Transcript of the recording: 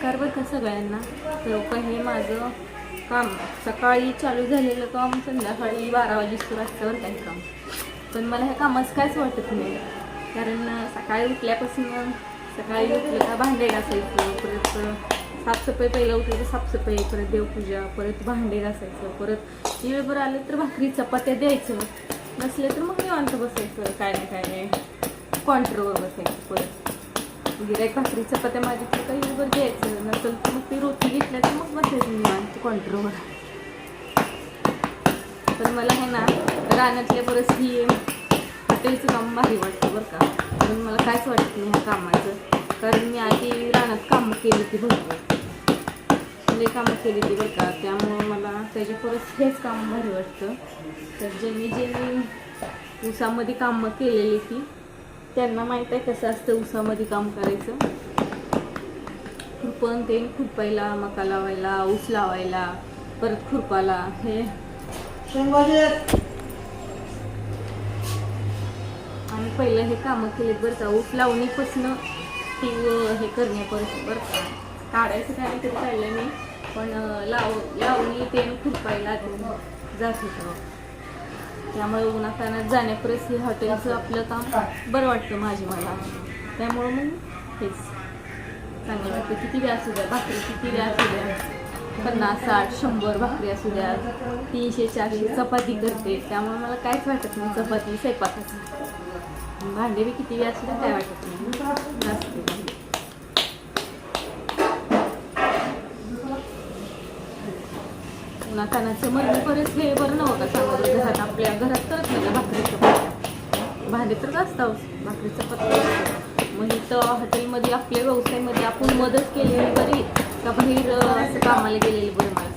नमस्कार बरं का सगळ्यांना. तर पहिले माझं काम सकाळी चालू झालेलं काम संध्याकाळी 12 वाजेस्तोवर असतं बरं काही काम. पण मला ह्या कामाचं कायच वाटत नाही, कारण सकाळी उठल्यापासून सकाळी उठलं का भांडे घासायचं, परत साफसफाई, पहिलं उठलं तर साफसफाई, परत देवपूजा, परत भांडे घासायचं, परत वेळेवर आलं तर भाकरी चपात्या द्यायचं, नसले तर मग निवांत बसायचं, काय नाही काउंटरवर बसायचं. परत गिऱ्हाईक भाकरी चपात्या मागितलं काही वेळेवर द्यायचं, नसेल तर मग ती रोटी घेतल्या तर मग बसायचं निवांत काउंटरवर. पण मला हे ना रानातल्या बरंच ही हॉटेलचं काम भारी वाटतं बरं का. पण मला कायच वाटत नाही ह्या कामाचं, कारण मी आधी रानात कामं केली ती भरपूर लई कामं केली ती बरं का. त्यामुळं मला त्याच्या परत हेच काम भारी वाटतं. तर जे मी ऊसामध्ये कामं केलेली ती त्यांना माहीत आहे कसं असतं ऊसामध्ये काम करायचं. खुरपण ते खुरपायला, मका लावायला, ऊस लावायला, परत खुरपाला हे आणि पहिलं हे कामं केलेत बरं का. ऊस लावणीपासून ती हे करण्यापर्यंत बरं का. काढायचं काय तरी काढलं मी, पण लावणी ते खुरपायला जात होतं. त्यामुळे उन्हातानात जाण्यापर्यंत हे हॉटेलचं आपलं काम बरं वाटतं मला. त्यामुळं मग हेच चांगलं वाटतं. किती वेळ असू द्या भाकरी, किती वेळ असू द्या, 50, 60, 100 भाकरी असू द्या, 300, 400 चपाती करते. त्यामुळे मला काहीच वाटत नाही चपाती स्वयंपाकाचं. भांडे बी किती वेळ असू द्या काय वाटत नाही जास्त. उन्हातानाचं मग परत हे बरं नव्हतं का सांगू. घरात आपल्या घरात करत नाही भाकरी भांडे तर असतं भाकरी चपाती. मग इथं हॉटेलमध्ये आपल्या व्यवसायामध्ये आपण मदत केलेली बरी का बाहेर असं कामाला गेलेली बरं मला.